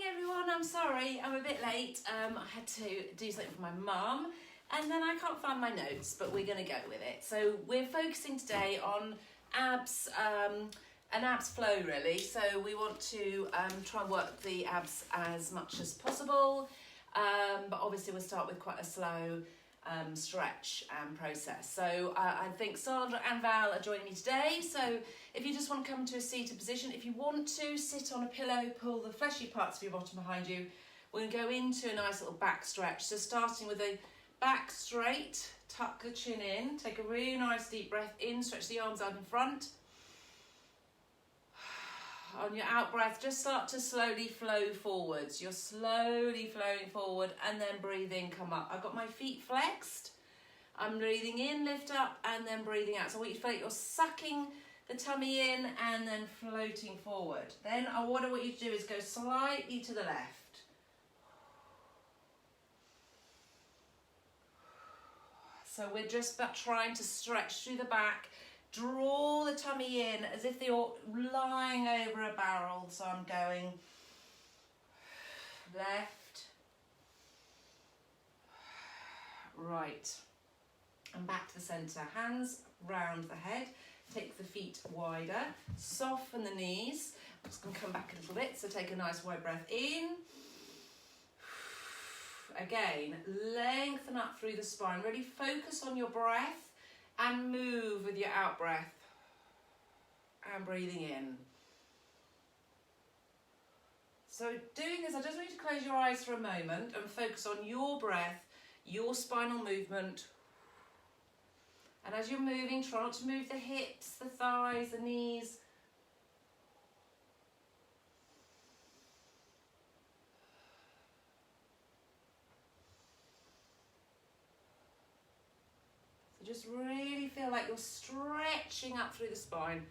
everyone, I'm sorry, I'm a bit late. I had to do something for my mum and then I can't find my notes, but we're going to go with it. So we're focusing today on abs, an abs flow really. So we want to try and work the abs as much as possible, but obviously we'll start with quite a slow stretch process. So I think Sandra and Val are joining me today. So if you just want to come to a seated position, if you want to sit on a pillow, pull the fleshy parts of your bottom behind you. We're going to go into a nice little back stretch. So starting with a back straight, tuck the chin in, take a really nice deep breath in, stretch the arms out in front. On your out breath, just start to slowly flow forwards. You're slowly flowing forward and then breathing, come up. I've got my feet flexed. I'm breathing in, lift up, and then breathing out. So I want you to feel like you're sucking the tummy in and then floating forward. Then what I want you to do is go slightly to the left. So we're just trying to stretch through the back. Draw the tummy in as if you're lying over a barrel. So I'm going left, right, and back to the centre. Hands round the head. Take the feet wider. Soften the knees. I'm just going to come back a little bit. So take a nice wide breath in. Again, lengthen up through the spine. Really focus on your breath. And move with your out breath and breathing in. So doing this, I just want you to close your eyes for a moment and focus on your breath, your spinal movement. And as you're moving, try not to move the hips, the thighs, the knees. Just really feel like you're stretching up through the spine.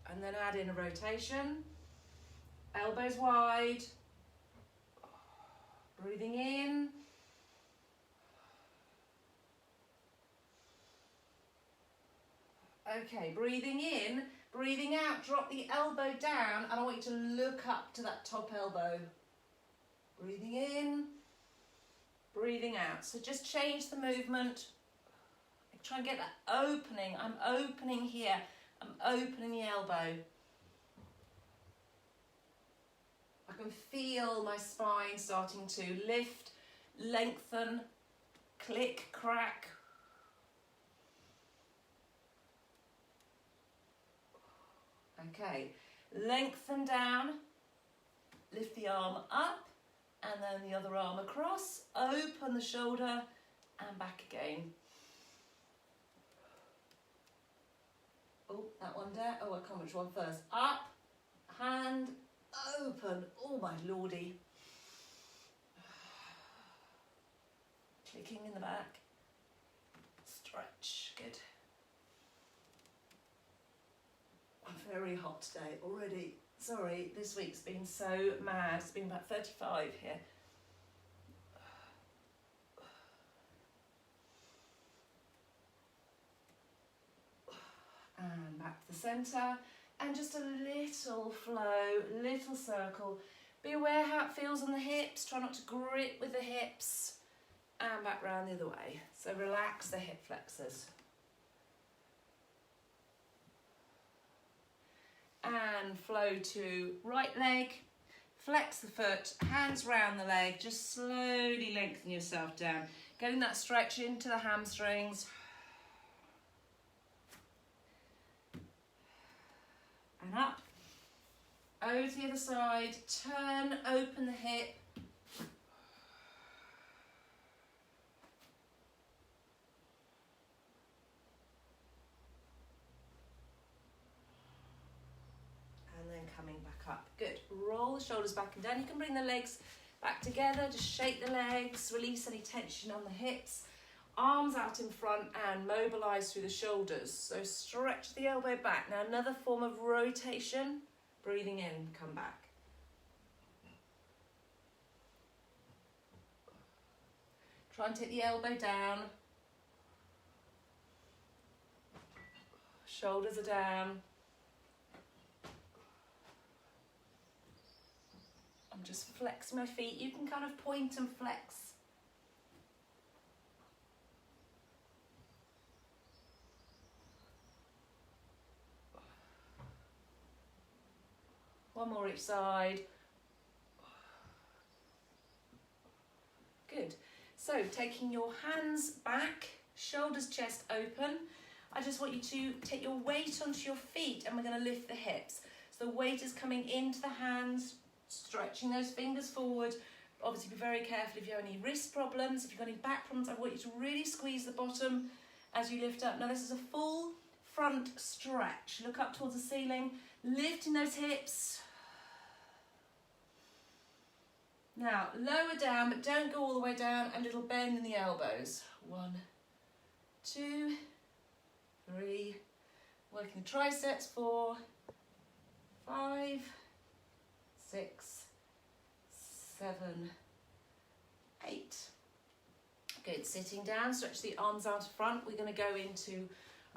And then add in a rotation. Elbows wide. Breathing in. Okay, breathing in, breathing out, drop the elbow down, and I want you to look up to that top elbow. Breathing in, breathing out. So just change the movement. Try and get that opening. I'm opening here. I'm opening the elbow. I can feel my spine starting to lift, lengthen, click, crack. Okay, lengthen down, lift the arm up, and then the other arm across, open the shoulder, and back again. Oh, that one there. Oh, I can't remember which one first. Up, hand, open. Oh, my lordy. Clicking in the back. Stretch. Good. I'm very hot today already. Sorry, this week's been so mad. It's been about 35 here. And back to the centre, and just a little flow, little circle. Be aware how it feels on the hips, try not to grip with the hips, and back round the other way. So relax the hip flexors. And flow to right leg, flex the foot, hands round the leg, just slowly lengthen yourself down, getting that stretch into the hamstrings. And up, over to the other side, turn, open the hip. And then coming back up. Good, roll the shoulders back and down. You can bring the legs back together, just shake the legs, release any tension on the hips. Arms out in front and mobilise through the shoulders. So stretch the elbow back. Now another form of rotation. Breathing in, come back. Try and take the elbow down. Shoulders are down. And I'm just flexing my feet. You can kind of point and flex. One more each side. Good. So taking your hands back, shoulders, chest open. I just want you to take your weight onto your feet and we're going to lift the hips. So the weight is coming into the hands, stretching those fingers forward. Obviously be very careful if you have any wrist problems, if you've got any back problems. I want you to really squeeze the bottom as you lift up. Now this is a full front stretch. Look up towards the ceiling, lifting those hips. Now, lower down, but don't go all the way down. A little bend in the elbows. 1, 2, 3. Working the triceps. 4, 5, 6, 7, 8. Good. Sitting down, stretch the arms out front. We're going to go into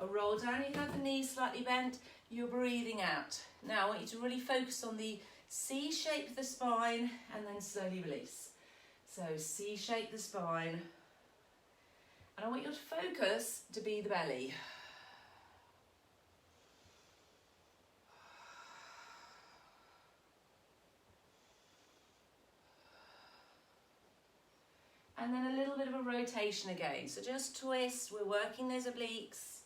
a roll down. You have the knees slightly bent. You're breathing out. Now, I want you to really focus on the C-shape the spine and then slowly release. So C-shape the spine. And I want your focus to be the belly. And then a little bit of a rotation again. So just twist, we're working those obliques.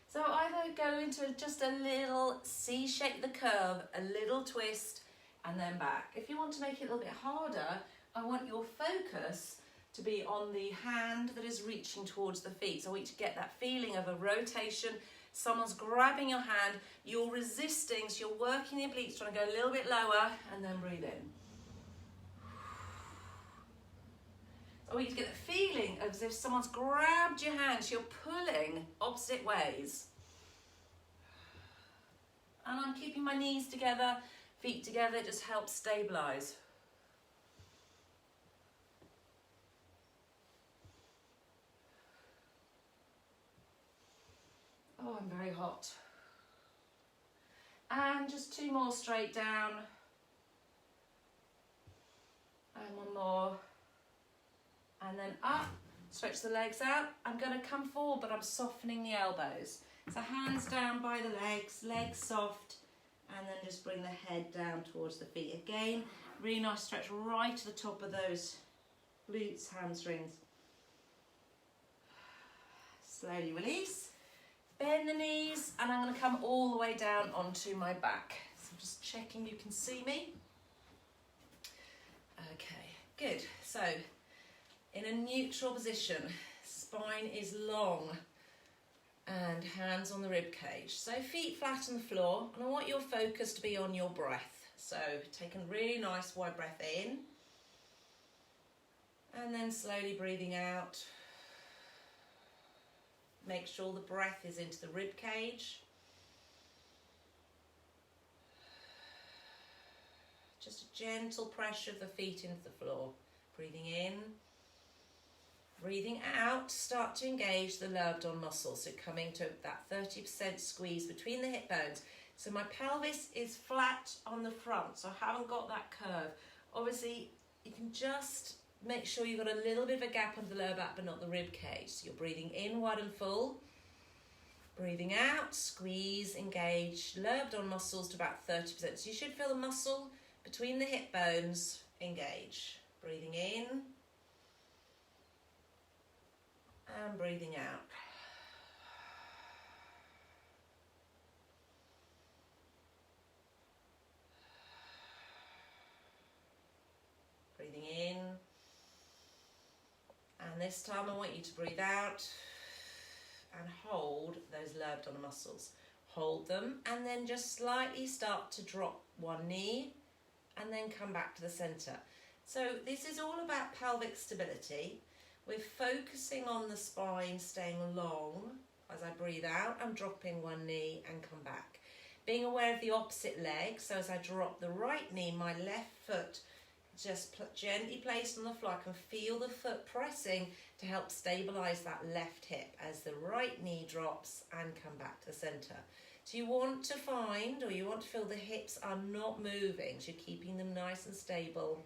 So either go into just a little C-shape the curve, a little twist, and then back. If you want to make it a little bit harder, I want your focus to be on the hand that is reaching towards the feet. So I want you to get that feeling of a rotation. Someone's grabbing your hand, you're resisting, so you're working the obliques, trying to go a little bit lower, and then breathe in. I want you to get the feeling as if someone's grabbed your hand, so you're pulling opposite ways. And I'm keeping my knees together, feet together, it just helps stabilise. Oh, I'm very hot. And just 2 more straight down. And 1 more. And then up, stretch the legs out. I'm going to come forward, but I'm softening the elbows. So hands down by the legs, legs soft, and then just bring the head down towards the feet. Again, really nice stretch right to the top of those glutes, hamstrings. Slowly release, bend the knees, and I'm going to come all the way down onto my back. So I'm just checking you can see me. Okay, good. So in a neutral position, spine is long and hands on the rib cage. So feet flat on the floor, and I want your focus to be on your breath. So take a really nice wide breath in, and then slowly breathing out. Make sure the breath is into the rib cage. Just a gentle pressure of the feet into the floor. Breathing in. Breathing out, start to engage the lower abdominal muscles. So coming to that 30% squeeze between the hip bones. So my pelvis is flat on the front, so I haven't got that curve. Obviously, you can just make sure you've got a little bit of a gap under the lower back, but not the rib cage. So you're breathing in wide and full. Breathing out, squeeze, engage lower abdominal muscles to about 30%. So you should feel the muscle between the hip bones engage. Breathing in. And breathing out. Breathing in. And this time I want you to breathe out and hold those lower abdominal muscles. Hold them and then just slightly start to drop one knee and then come back to the centre. So this is all about pelvic stability. We're focusing on the spine staying long. As I breathe out, I'm dropping one knee and come back. Being aware of the opposite leg, so as I drop the right knee, my left foot just gently placed on the floor. I can feel the foot pressing to help stabilise that left hip as the right knee drops and come back to the centre. So you want to find, or you want to feel the hips are not moving, so you're keeping them nice and stable.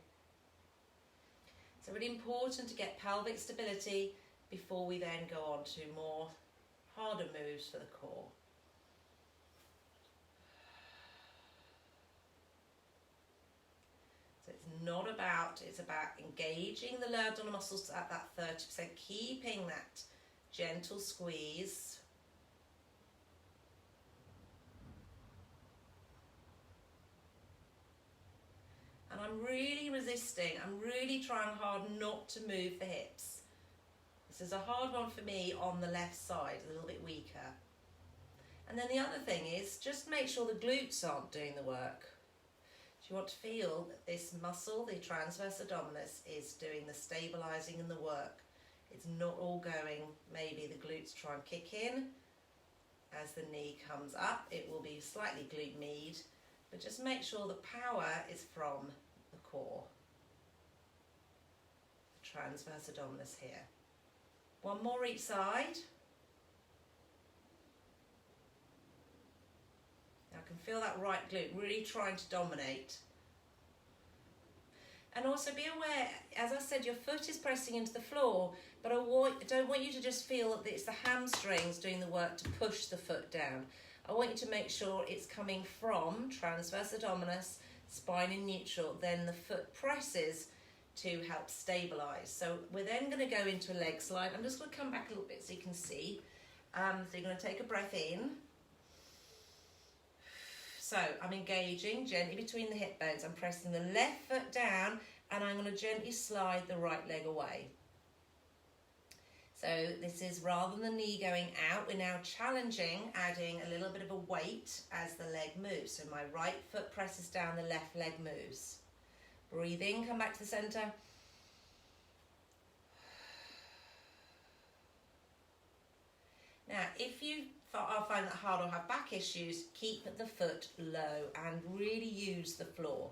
So really important to get pelvic stability before we then go on to more harder moves for the core. So it's not about, it's about engaging the lower abdominal muscles at that 30%, keeping that gentle squeeze. And I'm really resisting, I'm really trying hard not to move the hips. This is a hard one for me on the left side, a little bit weaker. And then the other thing is, just make sure the glutes aren't doing the work. So you want to feel that this muscle, the transverse abdominis, is doing the stabilising and the work. It's not all going, maybe the glutes try and kick in. As the knee comes up, it will be slightly glute med, but just make sure the power is from the core. The transverse abdominis here. One more each side. Now I can feel that right glute really trying to dominate. And also be aware, as I said, your foot is pressing into the floor, but I don't want you to just feel that it's the hamstrings doing the work to push the foot down. I want you to make sure it's coming from transverse abdominis, spine in neutral, then the foot presses to help stabilise. So we're then going to go into a leg slide. I'm just going to come back a little bit so you can see. So you're going to take a breath in. So I'm engaging gently between the hip bones. I'm pressing the left foot down and I'm going to gently slide the right leg away. So this is, rather than the knee going out, we're now challenging, adding a little bit of a weight as the leg moves. So my right foot presses down, the left leg moves. Breathe in, come back to the centre. Now, if you find that hard or have back issues, keep the foot low and really use the floor.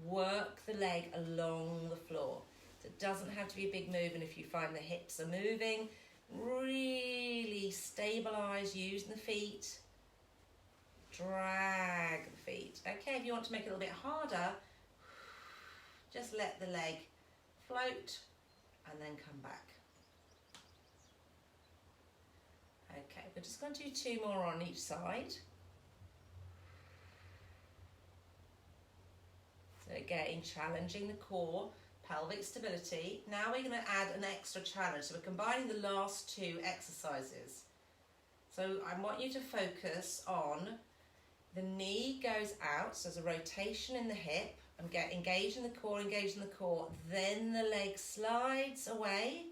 Work the leg along the floor. So it doesn't have to be a big move, and if you find the hips are moving, really stabilise using the feet. Drag the feet. Okay, if you want to make it a little bit harder, just let the leg float and then come back. Okay, we're just going to do 2 more on each side. So again, challenging the core, pelvic stability. Now we're going to add an extra challenge. So we're combining the last 2 exercises. So I want you to focus on the knee goes out, so there's a rotation in the hip. I'm engaging the core, then the leg slides away,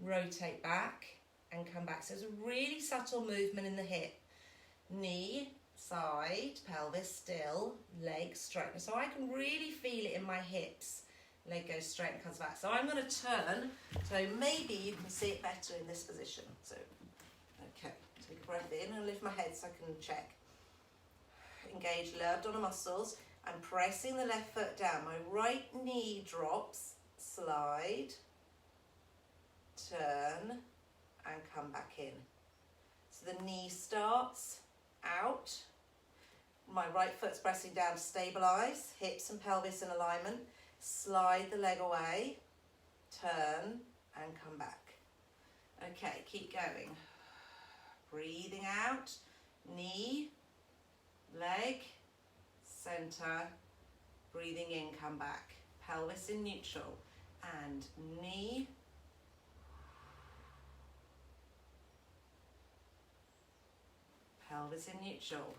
rotate back and come back. So it's a really subtle movement in the hip. Knee, side, pelvis still, leg straight. So I can really feel it in my hips. Leg goes straight and comes back. So I'm going to turn, so maybe you can see it better in this position. So, okay, take a breath in and lift my head so I can check. Engage lower abdominal muscles. I'm pressing the left foot down. My right knee drops, slide, turn, and come back in. So the knee starts out. My right foot's pressing down to stabilise, hips and pelvis in alignment. Slide the leg away, turn, and come back. Okay, keep going. Breathing out, knee, leg, centre, breathing in, come back. Pelvis in neutral, and knee, pelvis in neutral.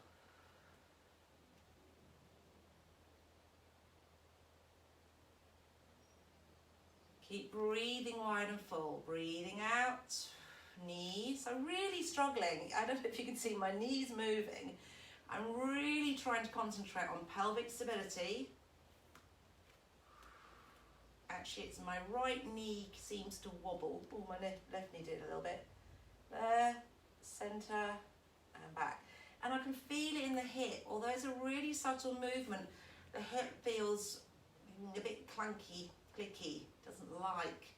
Keep breathing wide and full. Breathing out, knees. I'm really struggling. I don't know if you can see my knees moving. I'm really trying to concentrate on pelvic stability. Actually, it's my right knee seems to wobble. Oh, my left knee did a little bit. There, centre, and back. And I can feel it in the hip. Although it's a really subtle movement, the hip feels a bit clunky, clicky. Doesn't like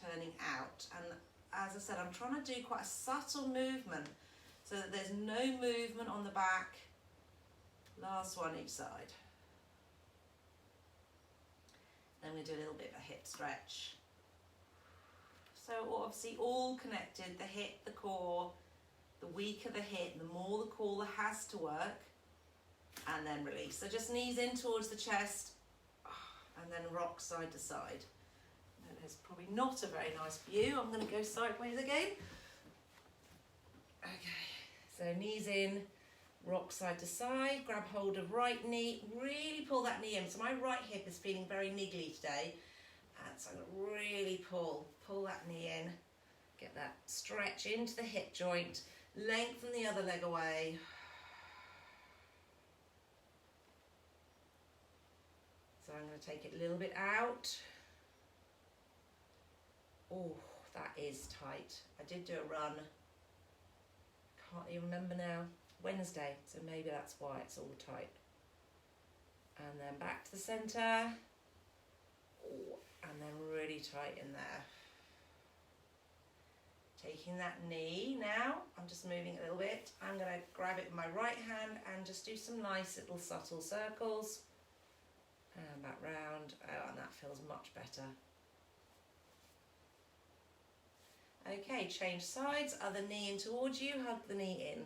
turning out. And as I said, I'm trying to do quite a subtle movement so that there's no movement on the back. Last one each side. Then we do a little bit of a hip stretch. So obviously all connected, the hip, the core. The weaker the hip, the more the core has to work, and then release. So just knees in towards the chest, and then rock side to side. That is probably not a very nice view. I'm going to go sideways again. Okay, so knees in, rock side to side, grab hold of right knee, really pull that knee in. So my right hip is feeling very niggly today, and so I'm going to really pull that knee in, get that stretch into the hip joint. Lengthen the other leg away. So I'm going to take it a little bit out. Oh, that is tight. I did do a run. Can't even remember now. Wednesday, so maybe that's why it's all tight. And then back to the centre. Oh, and then really tight in there. Taking that knee now, I'm just moving a little bit. I'm going to grab it with my right hand and just do some nice little subtle circles. And back round. Oh, and that feels much better. Okay, change sides. Other knee in towards you, hug the knee in.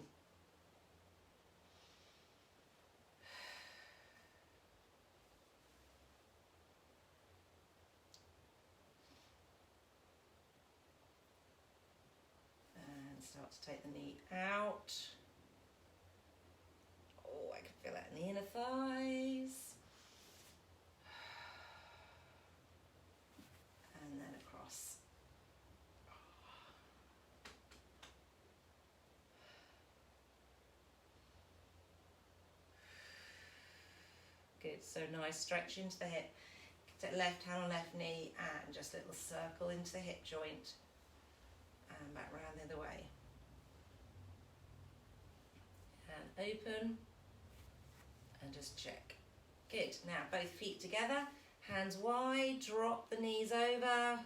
Start to take the knee out. Oh, I can feel that in the inner thighs. And then across. Good, so nice stretch into the hip. Take left hand on left knee and just a little circle into the hip joint. And back round the other way. And open. And just check. Good. Now both feet together. Hands wide. Drop the knees over.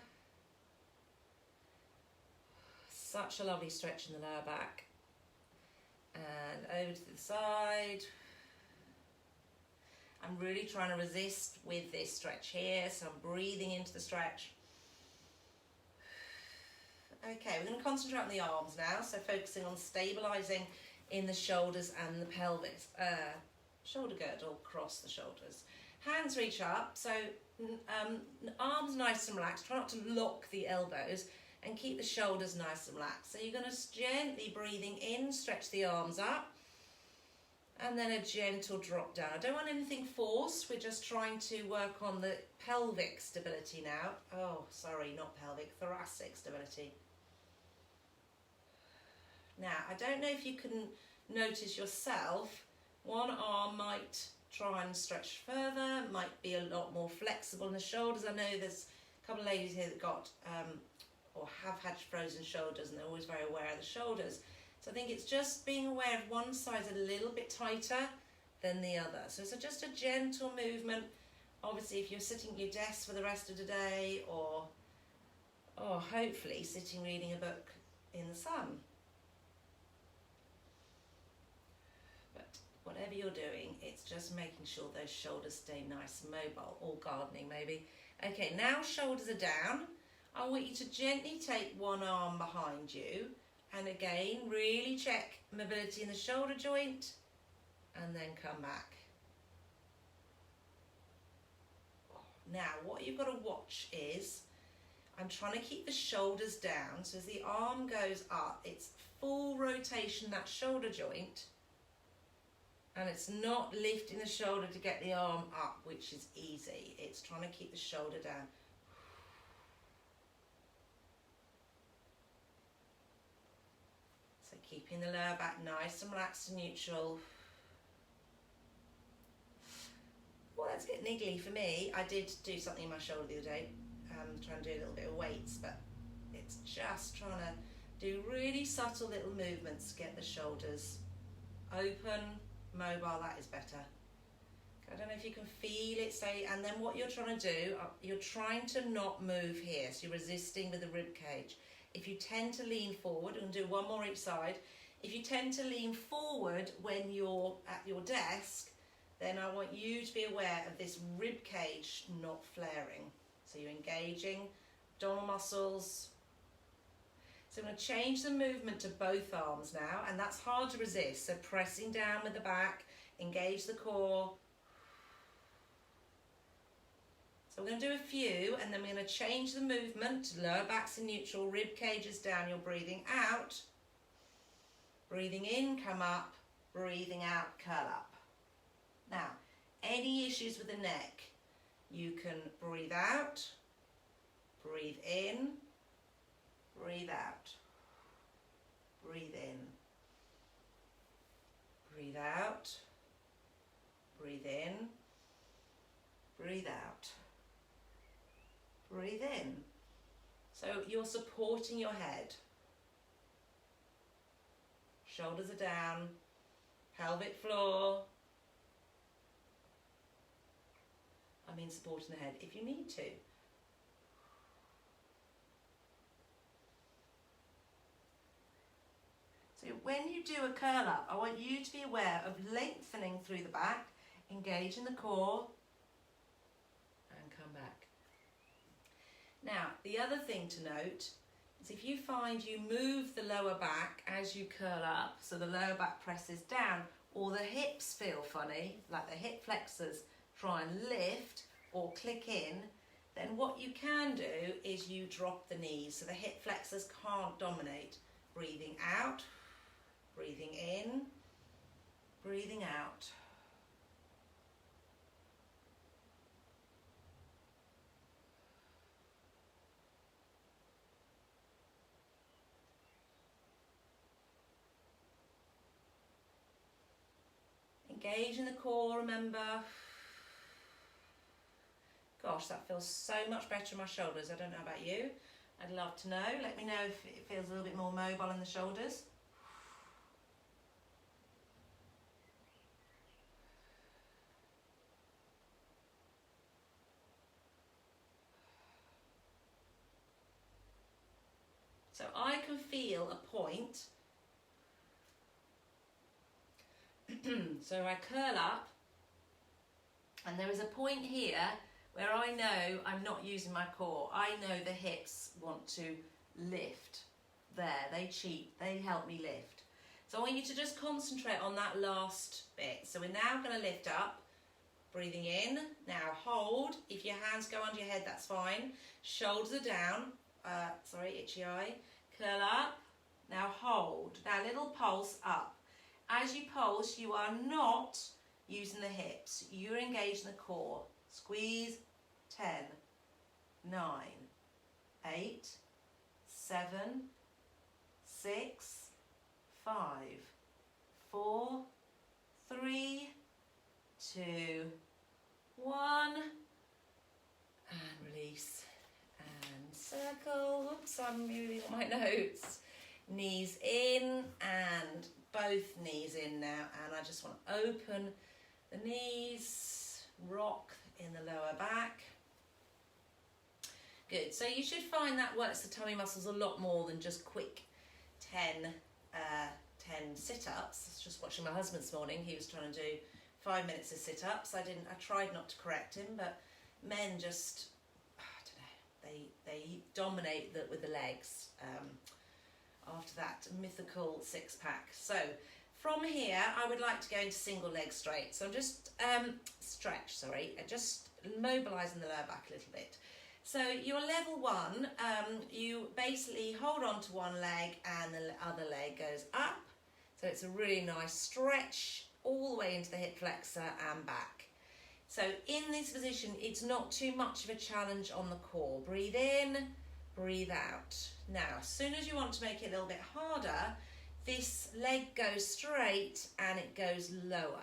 Such a lovely stretch in the lower back. And over to the side. I'm really trying to resist with this stretch here. So I'm breathing into the stretch. Okay, we're going to concentrate on the arms now, so focusing on stabilising in the shoulders and the pelvis. Shoulder girdle across the shoulders. Hands reach up, so arms nice and relaxed. Try not to lock the elbows and keep the shoulders nice and relaxed. So you're going to gently breathing in, stretch the arms up, and then a gentle drop down. I don't want anything forced, we're just trying to work on the pelvic stability now. Oh, sorry, not pelvic, thoracic stability. Now, I don't know if you can notice yourself, one arm might try and stretch further, might be a lot more flexible in the shoulders. I know there's a couple of ladies here that got or have had frozen shoulders, and they're always very aware of the shoulders. So I think it's just being aware of one side's a little bit tighter than the other. So it's just a gentle movement. Obviously, if you're sitting at your desk for the rest of the day, or hopefully sitting reading a book in the sun. Whatever you're doing, it's just making sure those shoulders stay nice and mobile, or gardening maybe. Okay, now shoulders are down. I want you to gently take one arm behind you, and again, really check mobility in the shoulder joint, and then come back. Now, what you've got to watch is, I'm trying to keep the shoulders down, so as the arm goes up, it's full rotation, that shoulder joint, and it's not lifting the shoulder to get the arm up, which is easy. It's trying to keep the shoulder down. So keeping the lower back nice and relaxed and neutral. Well, that's a bit niggly for me. I did do something in my shoulder the other day, trying to do a little bit of weights, but it's just trying to do really subtle little movements to get the shoulders open, mobile. That is better. I don't know if you can feel it, say, and then what you're trying to do, you're trying to not move here, so you're resisting with the rib cage. If you tend to lean forward, and do one more each side, If you tend to lean forward when you're at your desk, then I want you to be aware of this rib cage not flaring. So you're engaging abdominal muscles. So I'm going to change the movement to both arms now, and that's hard to resist. So pressing down with the back, engage the core. So we're going to do a few, and then we're going to change the movement. Lower back's in neutral, rib cage is down, you're breathing out. Breathing in, come up. Breathing out, curl up. Now, any issues with the neck, you can breathe out, breathe in, breathe out, breathe in, breathe out, breathe in, breathe out, breathe in. So you're supporting your head. Shoulders are down, pelvic floor. I mean supporting the head if you need to. So when you do a curl up, I want you to be aware of lengthening through the back, engaging the core, and come back. Now, the other thing to note is if you find you move the lower back as you curl up, so the lower back presses down, or the hips feel funny, like the hip flexors try and lift or click in, then what you can do is you drop the knees so the hip flexors can't dominate. Breathing out, breathing in, breathing out. Engage in the core, remember. Gosh, that feels so much better in my shoulders. I don't know about you. I'd love to know. Let me know if it feels a little bit more mobile in the shoulders. So I can feel a point. So I curl up, and there is a point here where I know I'm not using my core. I know the hips want to lift. There, they cheat, they help me lift. So I want you to just concentrate on that last bit. So we're now going to lift up, breathing in. Now hold. If your hands go under your head, that's fine. Shoulders are down. Sorry, itchy eye. Curl up. Now hold. Now little pulse up. As you pulse, you are not using the hips. You're engaging the core. Squeeze. 10, 9, 8, 7, 6, 5, 4, 3, 2, 1, and release and circle. Oops, I'm moving on my notes. Knees in and both knees in now, and I just want to open the knees, rock in the lower back. Good, so you should find that works the tummy muscles a lot more than just quick 10 sit-ups. I was just watching my husband this morning. He was trying to do 5 minutes of sit-ups. I tried not to correct him, but men just, I don't know, they dominate with the legs after that mythical six-pack. So from here, I would like to go into single leg straight. So I'm just just mobilising the lower back a little bit. So your level one, you basically hold on to one leg and the other leg goes up. So it's a really nice stretch all the way into the hip flexor and back. So in this position, it's not too much of a challenge on the core. Breathe in, breathe out. Now, as soon as you want to make it a little bit harder, this leg goes straight and it goes lower.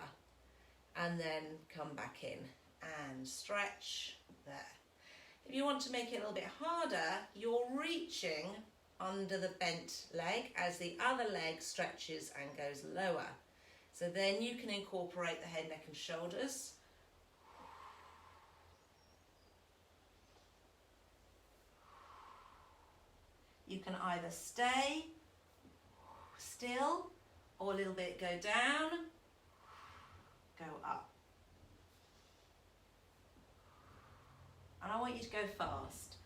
And then come back in and stretch there. If you want to make it a little bit harder, you're reaching under the bent leg as the other leg stretches and goes lower. So then you can incorporate the head, neck and shoulders. You can either stay still or a little bit go down, go up. And I want you to go fast.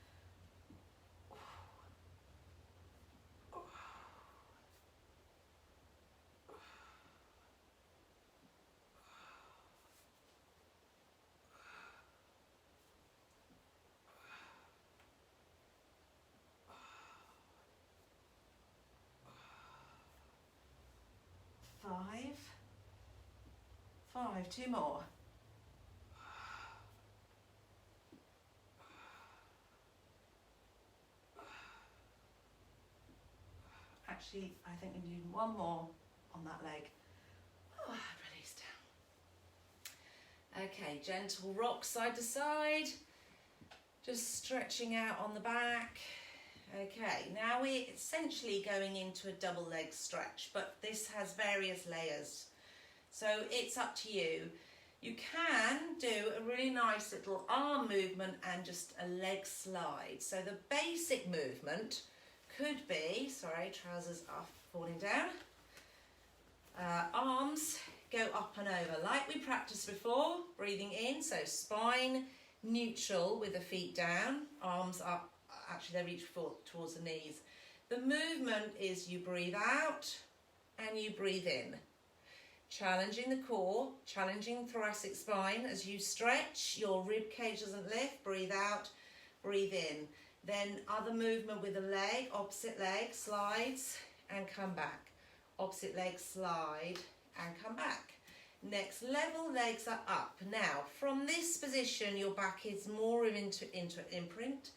5, 2 more. Actually, I think we need one more on that leg. Oh, release down. Okay, gentle rock side to side. Just stretching out on the back. Okay, now we're essentially going into a double leg stretch, but this has various layers. So it's up to you. You can do a really nice little arm movement and just a leg slide. So the basic movement could be, sorry, trousers are falling down. Arms go up and over like we practiced before, breathing in, so spine neutral with the feet down, arms up, actually they reach towards the knees. The movement is you breathe out and you breathe in. Challenging the core, challenging thoracic spine as you stretch, your rib cage doesn't lift, breathe out, breathe in. Then other movement with the leg, opposite leg, slides and come back. Opposite leg, slide and come back. Next level, legs are up. Now, from this position, your back is more into an imprint.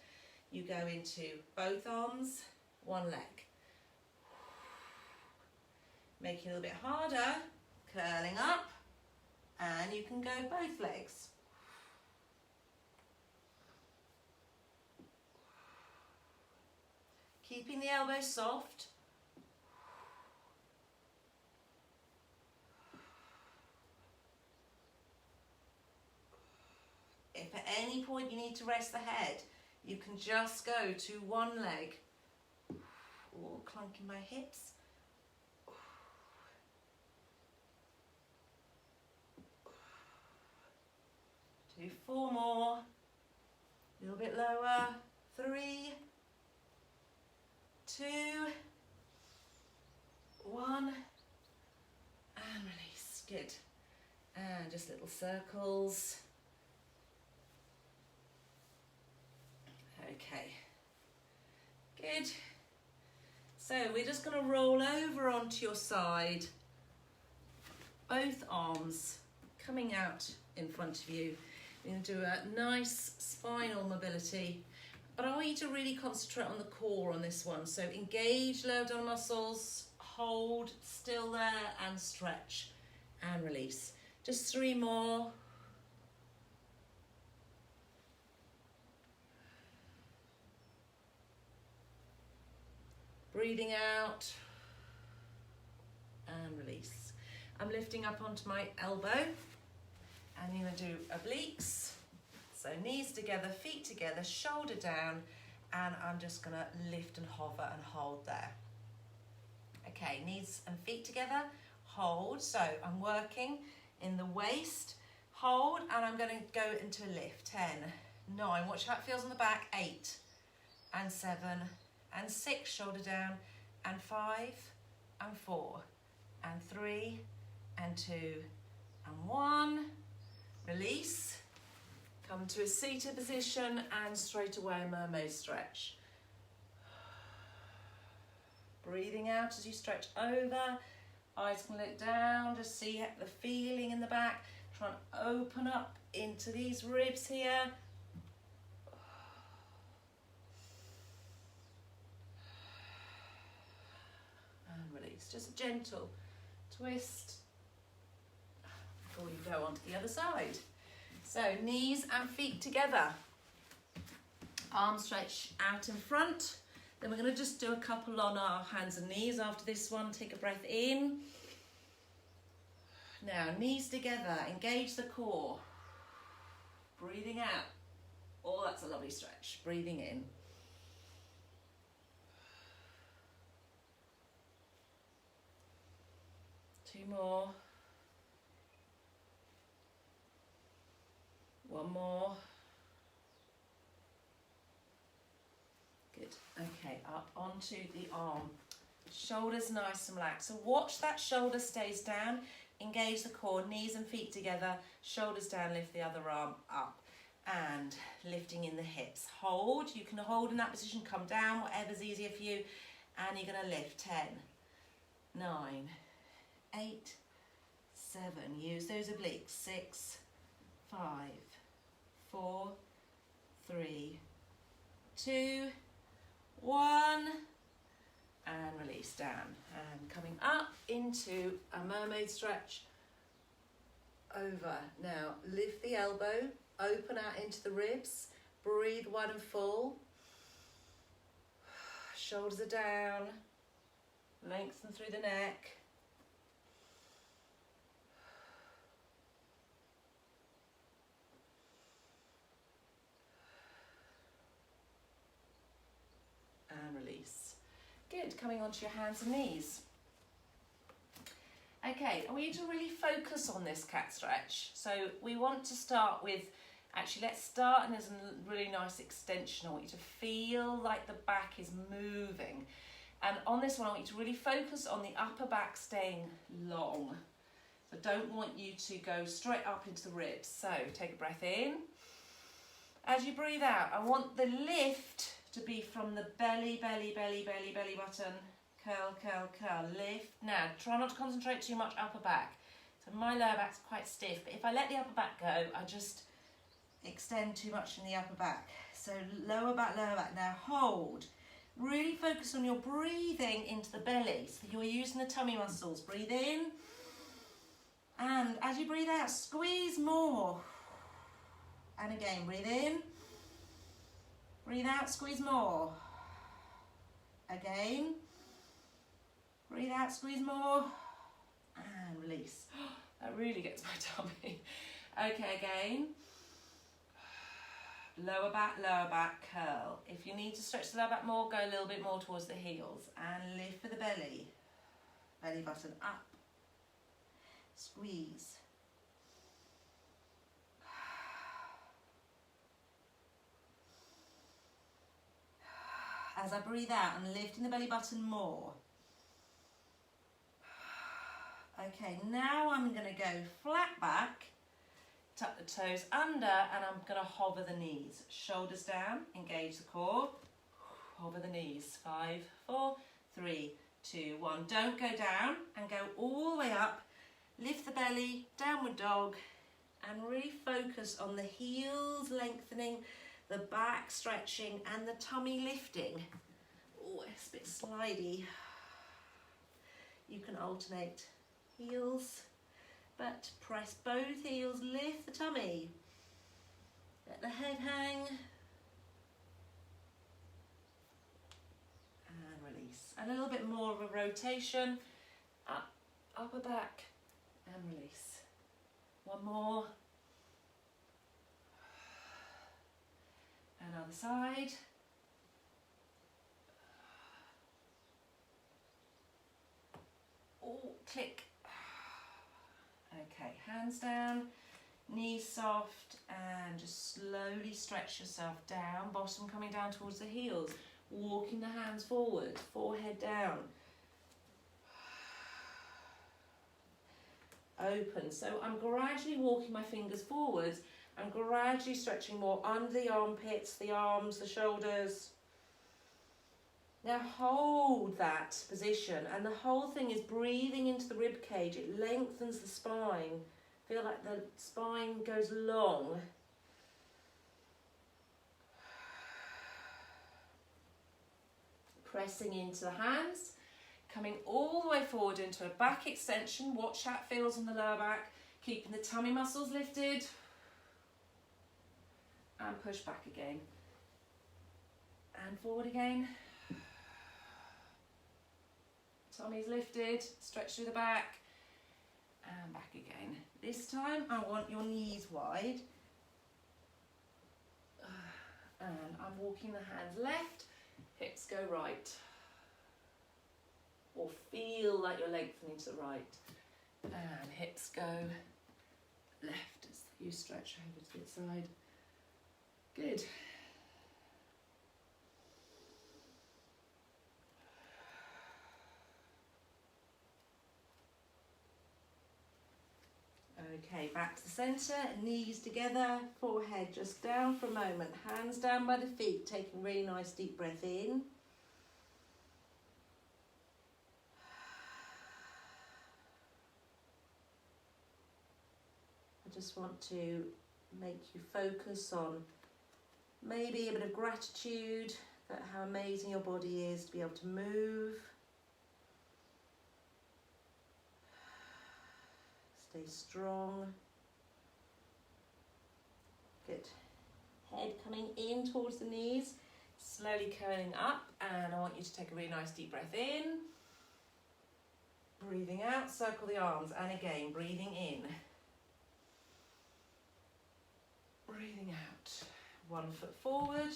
You go into both arms, one leg. Make it a little bit harder, curling up, and you can go both legs. Keeping the elbows soft. If at any point you need to rest the head, you can just go to one leg. Or clunking my hips. Do 4 more. A little bit lower. 3, 2, 1. And release. Good. And just little circles. Okay, good. So we're just going to roll over onto your side, both arms coming out in front of you. We're going to do a nice spinal mobility, but I want you to really concentrate on the core on this one. So engage lower abdominal muscles, hold still there and stretch and release. Just 3 more. Breathing out and release. I'm lifting up onto my elbow and I'm going to do obliques. So knees together, feet together, shoulder down, and I'm just going to lift and hover and hold there. Okay, knees and feet together, hold. So I'm working in the waist, hold, and I'm going to go into a lift. 10, 9, watch how it feels on the back. 8 and 7 and 6, shoulder down, and 5 and 4 and 3 and 2 and 1. Release. Come to a seated position and straight away mermaid stretch. Breathing out as you stretch over. Eyes can look down, just see the feeling in the back. Try and open up into these ribs here. Just a gentle twist before you go on to the other side. So knees and feet together. Arms stretch out in front. Then we're going to just do a couple on our hands and knees after this one. Take a breath in. Now knees together. Engage the core. Breathing out. Oh, that's a lovely stretch. Breathing in. Few more. One more. Good. Okay, up onto the arm. Shoulders nice and relaxed. So watch that shoulder stays down. Engage the core, knees and feet together. Shoulders down, lift the other arm up. And lifting in the hips. Hold. You can hold in that position. Come down, whatever's easier for you. And you're going to lift. 10, 9, 8, 7. Use those obliques. 6, 5, 4, 3, 2, 1. And release down. And coming up into a mermaid stretch. Over. Now lift the elbow. Open out into the ribs. Breathe wide and full. Shoulders are down. Lengthen through the neck. And release. Good. Coming onto your hands and knees. Okay, I want you to really focus on this cat stretch. So we want to start with, actually let's start, and there's a really nice extension. I want you to feel like the back is moving. And on this one, I want you to really focus on the upper back staying long. So I don't want you to go straight up into the ribs. So take a breath in. As you breathe out, I want the lift to be from the belly button. Curl, curl, curl, lift. Now, try not to concentrate too much upper back. So my lower back's quite stiff, but if I let the upper back go, I just extend too much in the upper back. So lower back, lower back. Now hold. Really focus on your breathing into the belly. So you're using the tummy muscles. Breathe in. And as you breathe out, squeeze more. And again, breathe in. Breathe out, squeeze more. Again. Breathe out, squeeze more, and release. That really gets my tummy. Okay, again. Lower back, curl. If you need to stretch the lower back more, go a little bit more towards the heels. And lift for the belly. Belly button up. Squeeze. As I breathe out, I'm lifting the belly button more. Okay, now I'm going to go flat back, tuck the toes under, and I'm going to hover the knees. Shoulders down, engage the core, hover the knees. 5, 4, 3, 2, 1. Don't go down and go all the way up. Lift the belly, downward dog, and really focus on the heels lengthening, the back stretching, and the tummy lifting. Oh, it's a bit slidey. You can alternate heels, but press both heels, lift the tummy, let the head hang, and release. A little bit more of a rotation, up, upper back, and release. One more, and other side. Oh, click. Okay, hands down, knees soft, and just slowly stretch yourself down, bottom coming down towards the heels, walking the hands forward, forehead down. Open, so I'm gradually walking my fingers forwards, I'm gradually stretching more under the armpits, the arms, the shoulders. Now hold that position, and the whole thing is breathing into the rib cage. It lengthens the spine. Feel like the spine goes long. Pressing into the hands, coming all the way forward into a back extension. Watch how it feels on the lower back, keeping the tummy muscles lifted. And push back again. And forward again. Tummy's lifted, stretch through the back, and back again. This time I want your knees wide, and I'm walking the hands left, hips go right, or feel like you're lengthening to the right. And hips go left as you stretch over to the side. Good. Okay, back to the centre, knees together, forehead just down for a moment, hands down by the feet, taking a really nice deep breath in. I just want to make you focus on maybe a bit of gratitude that how amazing your body is to be able to move. Stay strong. Good. Head coming in towards the knees, slowly curling up, and I want you to take a really nice deep breath in. Breathing out, circle the arms, and again, breathing in. Breathing out. 1 foot forward,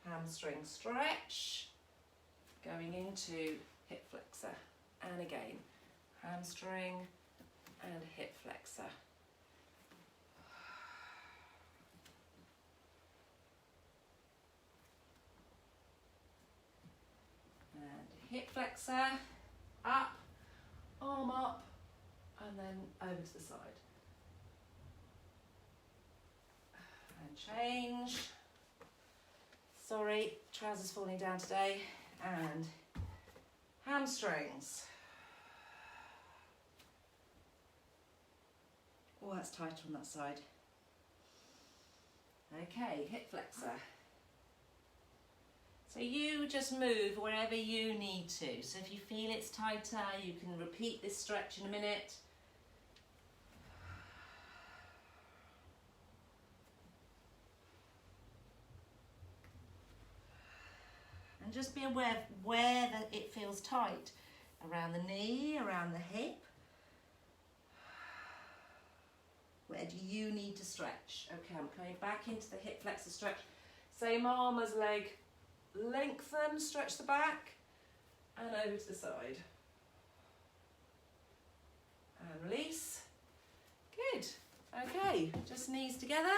hamstring stretch, going into hip flexor, and again, hamstring and hip flexor. And hip flexor, up, arm up, and then over to the side. And change. Sorry, trousers falling down today. And hamstrings. Oh, that's tighter on that side. Okay, hip flexor. So you just move wherever you need to. So if you feel it's tighter, you can repeat this stretch in a minute. And just be aware of where it feels tight. Around the knee, around the hip. Where do you need to stretch? Okay, I'm coming back into the hip flexor stretch. Same arm as leg. Lengthen, stretch the back, and over to the side. And release. Good. Okay, just knees together.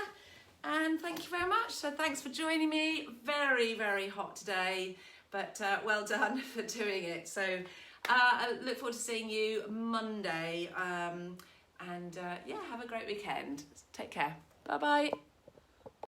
And thank you very much. So thanks for joining me. Very, very hot today, but well done for doing it. So I look forward to seeing you Monday. And yeah, have a great weekend. Take care. Bye-bye.